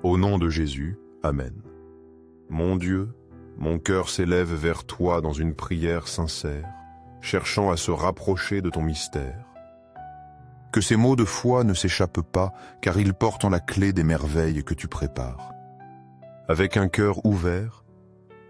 Au nom de Jésus, Amen. Mon Dieu, mon cœur s'élève vers toi dans une prière sincère, cherchant à se rapprocher de ton mystère. Que ces mots de foi ne s'échappent pas, car ils portent en la clé des merveilles que tu prépares. Avec un cœur ouvert,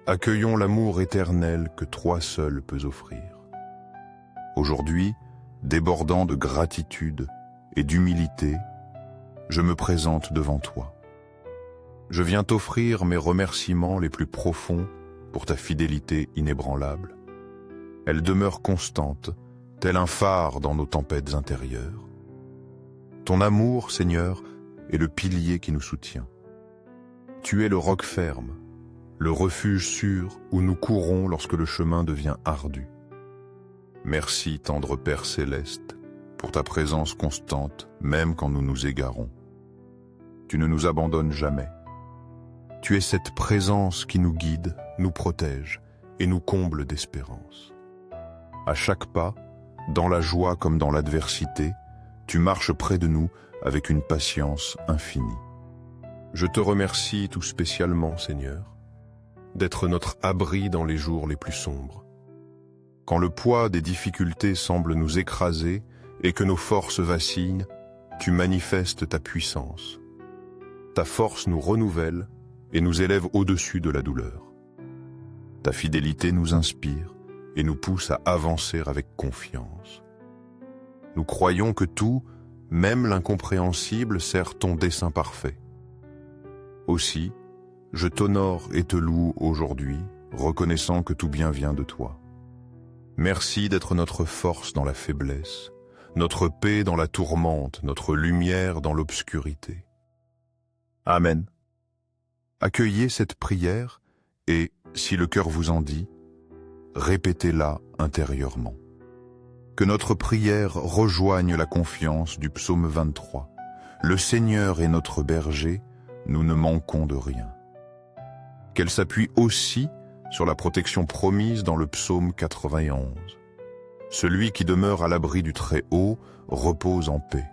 accueillons l'amour éternel que toi seul peux offrir. Aujourd'hui, débordant de gratitude et d'humilité, je me présente devant toi. Je viens t'offrir mes remerciements les plus profonds pour ta fidélité inébranlable. Elle demeure constante, tel un phare dans nos tempêtes intérieures. Ton amour, Seigneur, est le pilier qui nous soutient. Tu es le roc ferme, le refuge sûr où nous courons lorsque le chemin devient ardu. Merci, tendre Père céleste, pour ta présence constante, même quand nous nous égarons. Tu ne nous abandonnes jamais. Tu es cette présence qui nous guide, nous protège et nous comble d'espérance. À chaque pas, dans la joie comme dans l'adversité, tu marches près de nous avec une patience infinie. Je te remercie tout spécialement, Seigneur, d'être notre abri dans les jours les plus sombres. Quand le poids des difficultés semble nous écraser et que nos forces vacillent, tu manifestes ta puissance. Ta force nous renouvelle et nous élève au-dessus de la douleur. Ta fidélité nous inspire et nous pousse à avancer avec confiance. Nous croyons que tout, même l'incompréhensible, sert ton dessein parfait. Aussi, je t'honore et te loue aujourd'hui, reconnaissant que tout bien vient de toi. Merci d'être notre force dans la faiblesse, notre paix dans la tourmente, notre lumière dans l'obscurité. Amen. Accueillez cette prière et, si le cœur vous en dit, répétez-la intérieurement. Que notre prière rejoigne la confiance du psaume 23. Le Seigneur est notre berger, nous ne manquons de rien. Qu'elle s'appuie aussi sur la protection promise dans le psaume 91. Celui qui demeure à l'abri du Très-Haut repose en paix.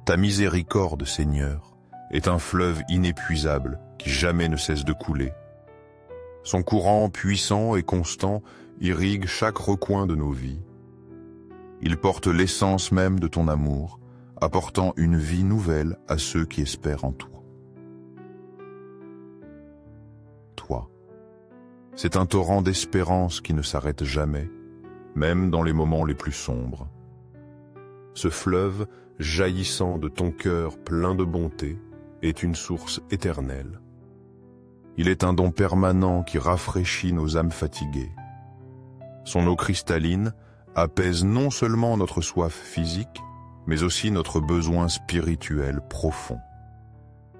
Ta miséricorde, Seigneur, est un fleuve inépuisable qui jamais ne cesse de couler. Son courant puissant et constant irrigue chaque recoin de nos vies. Il porte l'essence même de ton amour, apportant une vie nouvelle à ceux qui espèrent en toi. Toi, c'est un torrent d'espérance qui ne s'arrête jamais, même dans les moments les plus sombres. Ce fleuve, jaillissant de ton cœur plein de bonté, est une source éternelle. Il est un don permanent qui rafraîchit nos âmes fatiguées. Son eau cristalline apaise non seulement notre soif physique, mais aussi notre besoin spirituel profond.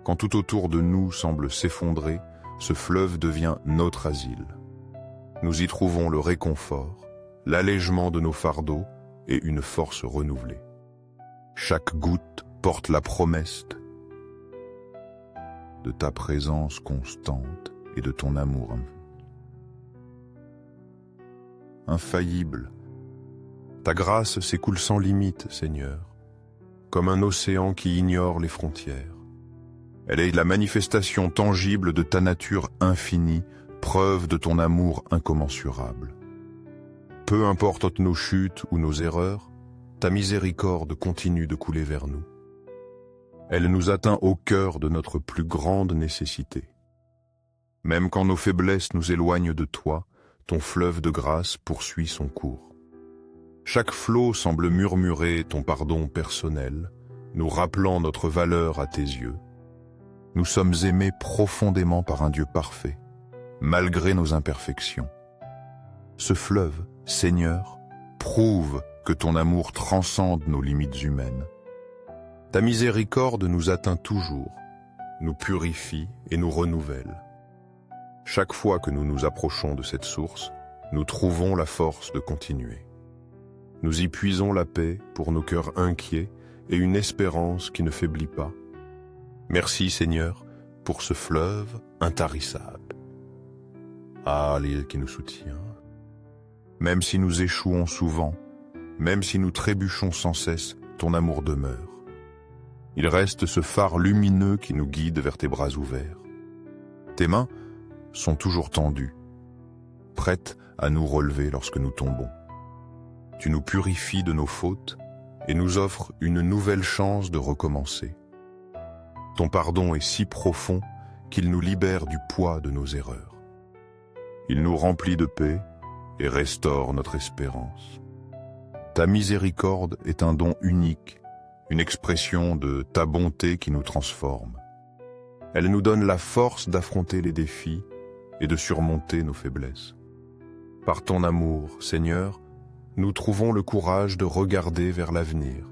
Quand tout autour de nous semble s'effondrer, ce fleuve devient notre asile. Nous y trouvons le réconfort, l'allègement de nos fardeaux et une force renouvelée. Chaque goutte porte la promesse de ta présence constante et de ton amour infaillible. Ta grâce s'écoule sans limite, Seigneur, comme un océan qui ignore les frontières. Elle est la manifestation tangible de ta nature infinie, preuve de ton amour incommensurable. Peu importe nos chutes ou nos erreurs, ta miséricorde continue de couler vers nous. Elle nous atteint au cœur de notre plus grande nécessité. Même quand nos faiblesses nous éloignent de toi, ton fleuve de grâce poursuit son cours. Chaque flot semble murmurer ton pardon personnel, nous rappelant notre valeur à tes yeux. Nous sommes aimés profondément par un Dieu parfait, malgré nos imperfections. Ce fleuve, Seigneur, prouve que ton amour transcende nos limites humaines. Ta miséricorde nous atteint toujours, nous purifie et nous renouvelle. Chaque fois que nous nous approchons de cette source, nous trouvons la force de continuer. Nous y puisons la paix pour nos cœurs inquiets et une espérance qui ne faiblit pas. Merci Seigneur pour ce fleuve intarissable. Ah, l'île qui nous soutient. Même si nous échouons souvent, même si nous trébuchons sans cesse, ton amour demeure. Il reste ce phare lumineux qui nous guide vers tes bras ouverts. Tes mains sont toujours tendues, prêtes à nous relever lorsque nous tombons. Tu nous purifies de nos fautes et nous offres une nouvelle chance de recommencer. Ton pardon est si profond qu'il nous libère du poids de nos erreurs. Il nous remplit de paix et restaure notre espérance. Ta miséricorde est un don unique, une expression de ta bonté qui nous transforme. Elle nous donne la force d'affronter les défis et de surmonter nos faiblesses. Par ton amour, Seigneur, nous trouvons le courage de regarder vers l'avenir.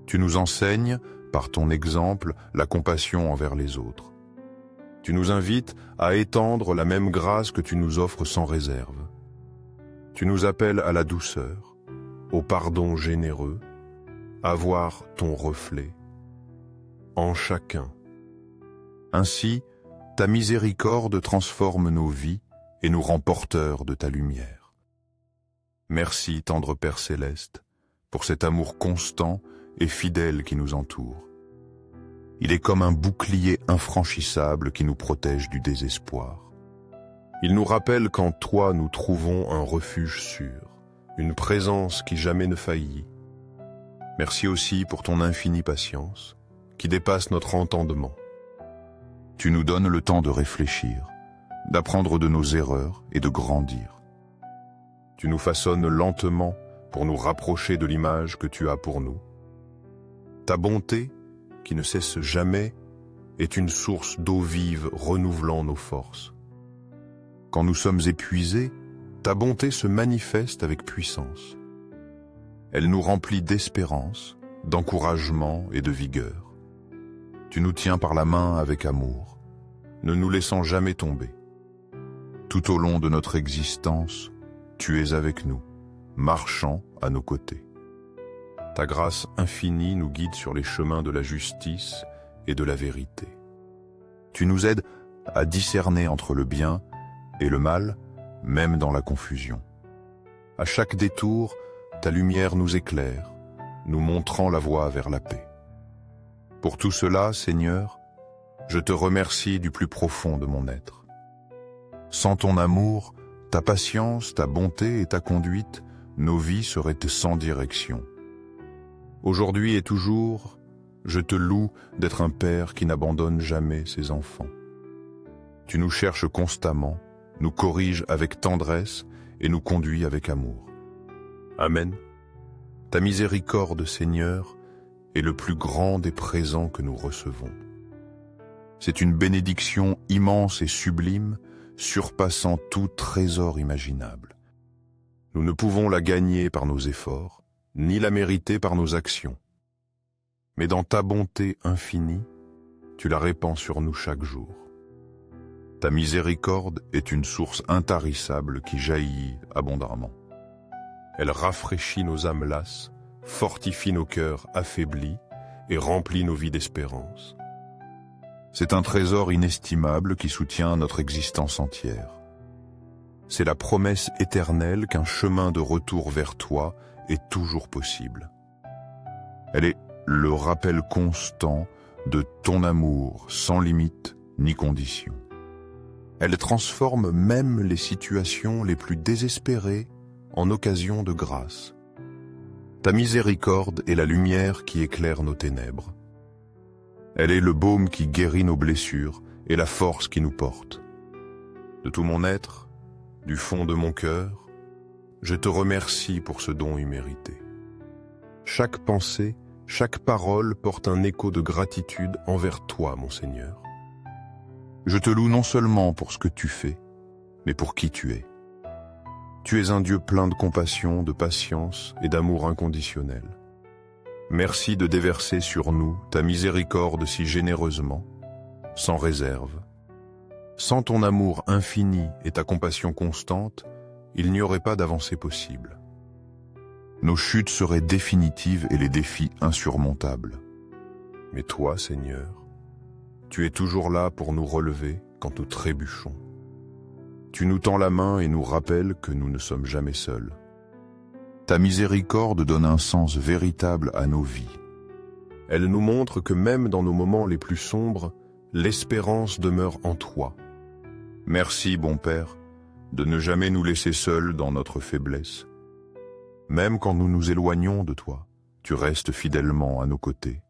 Tu nous enseignes, par ton exemple, la compassion envers les autres. Tu nous invites à étendre la même grâce que tu nous offres sans réserve. Tu nous appelles à la douceur, au pardon généreux, à voir ton reflet en chacun. Ainsi, ta miséricorde transforme nos vies et nous rend porteurs de ta lumière. Merci, tendre Père céleste, pour cet amour constant et fidèle qui nous entoure. Il est comme un bouclier infranchissable qui nous protège du désespoir. Il nous rappelle qu'en toi nous trouvons un refuge sûr, une présence qui jamais ne faillit. Merci aussi pour ton infinie patience, qui dépasse notre entendement. Tu nous donnes le temps de réfléchir, d'apprendre de nos erreurs et de grandir. Tu nous façonnes lentement pour nous rapprocher de l'image que tu as pour nous. Ta bonté, qui ne cesse jamais, est une source d'eau vive renouvelant nos forces. Quand nous sommes épuisés, ta bonté se manifeste avec puissance. Elle nous remplit d'espérance, d'encouragement et de vigueur. Tu nous tiens par la main avec amour, ne nous laissant jamais tomber. Tout au long de notre existence, tu es avec nous, marchant à nos côtés. Ta grâce infinie nous guide sur les chemins de la justice et de la vérité. Tu nous aides à discerner entre le bien et le mal, même dans la confusion. À chaque détour, ta lumière nous éclaire, nous montrant la voie vers la paix. Pour tout cela, Seigneur, je te remercie du plus profond de mon être. Sans ton amour, ta patience, ta bonté et ta conduite, nos vies seraient sans direction. Aujourd'hui et toujours, je te loue d'être un père qui n'abandonne jamais ses enfants. Tu nous cherches constamment, nous corriges avec tendresse et nous conduis avec amour. Amen. Ta miséricorde, Seigneur, est le plus grand des présents que nous recevons. C'est une bénédiction immense et sublime, surpassant tout trésor imaginable. Nous ne pouvons la gagner par nos efforts, ni la mériter par nos actions. Mais dans ta bonté infinie, tu la répands sur nous chaque jour. Ta miséricorde est une source intarissable qui jaillit abondamment. Elle rafraîchit nos âmes lasses, fortifie nos cœurs affaiblis et remplit nos vies d'espérance. C'est un trésor inestimable qui soutient notre existence entière. C'est la promesse éternelle qu'un chemin de retour vers toi est toujours possible. Elle est le rappel constant de ton amour sans limite ni condition. Elle transforme même les situations les plus désespérées en occasion de grâce. Ta miséricorde est la lumière qui éclaire nos ténèbres. Elle est le baume qui guérit nos blessures et la force qui nous porte. De tout mon être, du fond de mon cœur, je te remercie pour ce don immérité. Chaque pensée, chaque parole porte un écho de gratitude envers toi, mon Seigneur. Je te loue non seulement pour ce que tu fais, mais pour qui tu es. Tu es un Dieu plein de compassion, de patience et d'amour inconditionnel. Merci de déverser sur nous ta miséricorde si généreusement, sans réserve. Sans ton amour infini et ta compassion constante, il n'y aurait pas d'avancée possible. Nos chutes seraient définitives et les défis insurmontables. Mais toi, Seigneur, tu es toujours là pour nous relever quand nous trébuchons. Tu nous tends la main et nous rappelles que nous ne sommes jamais seuls. Ta miséricorde donne un sens véritable à nos vies. Elle nous montre que même dans nos moments les plus sombres, l'espérance demeure en toi. Merci, bon Père, de ne jamais nous laisser seuls dans notre faiblesse. Même quand nous nous éloignons de toi, tu restes fidèlement à nos côtés.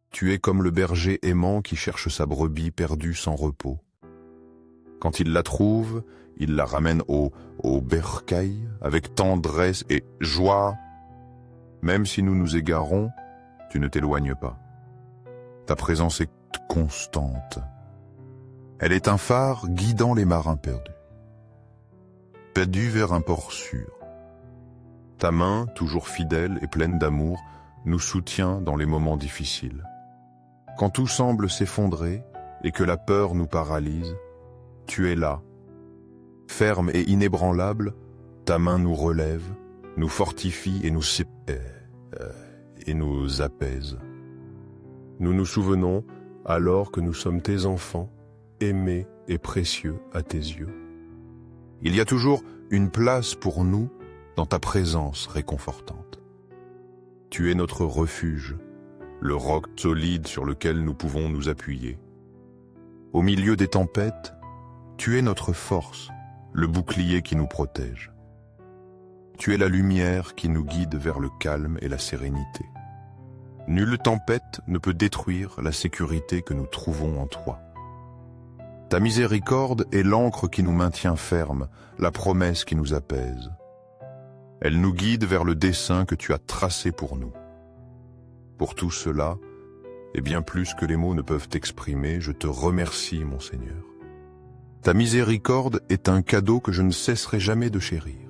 Tu es comme le berger aimant qui cherche sa brebis perdue sans repos. Quand il la trouve, il la ramène au bercail avec tendresse et joie. Même si nous nous égarons, tu ne t'éloignes pas. Ta présence est constante. Elle est un phare guidant les marins perdus vers un port sûr. Ta main, toujours fidèle et pleine d'amour, nous soutient dans les moments difficiles. Quand tout semble s'effondrer et que la peur nous paralyse, tu es là. Ferme et inébranlable, ta main nous relève, nous fortifie et nous apaise. Nous nous souvenons, alors que nous sommes tes enfants, aimés et précieux à tes yeux. Il y a toujours une place pour nous dans ta présence réconfortante. Tu es notre refuge, le roc solide sur lequel nous pouvons nous appuyer. Au milieu des tempêtes, tu es notre force, le bouclier qui nous protège. Tu es la lumière qui nous guide vers le calme et la sérénité. Nulle tempête ne peut détruire la sécurité que nous trouvons en toi. Ta miséricorde est l'encre qui nous maintient fermes, la promesse qui nous apaise. Elle nous guide vers le dessein que tu as tracé pour nous. Pour tout cela, et bien plus que les mots ne peuvent exprimer, je te remercie, mon Seigneur. Ta miséricorde est un cadeau que je ne cesserai jamais de chérir.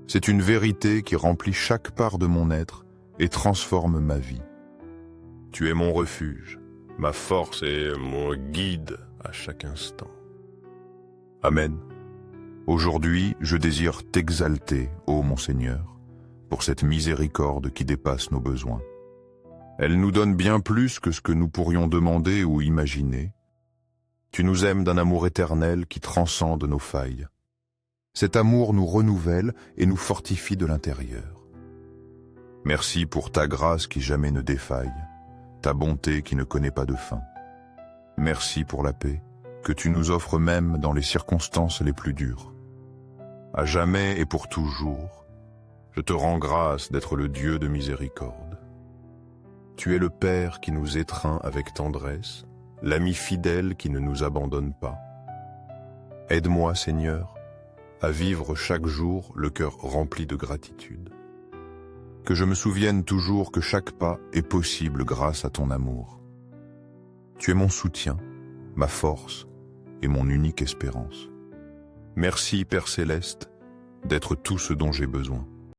C'est une vérité qui remplit chaque part de mon être et transforme ma vie. Tu es mon refuge, ma force et mon guide à chaque instant. Amen. Aujourd'hui, je désire t'exalter, ô mon Seigneur, pour cette miséricorde qui dépasse nos besoins. Elle nous donne bien plus que ce que nous pourrions demander ou imaginer. Tu nous aimes d'un amour éternel qui transcende nos failles. Cet amour nous renouvelle et nous fortifie de l'intérieur. Merci pour ta grâce qui jamais ne défaille, ta bonté qui ne connaît pas de fin. Merci pour la paix que tu nous offres même dans les circonstances les plus dures. À jamais et pour toujours, je te rends grâce d'être le Dieu de miséricorde. Tu es le Père qui nous étreint avec tendresse, l'ami fidèle qui ne nous abandonne pas. Aide-moi, Seigneur, à vivre chaque jour le cœur rempli de gratitude. Que je me souvienne toujours que chaque pas est possible grâce à ton amour. Tu es mon soutien, ma force et mon unique espérance. Merci, Père Céleste, d'être tout ce dont j'ai besoin.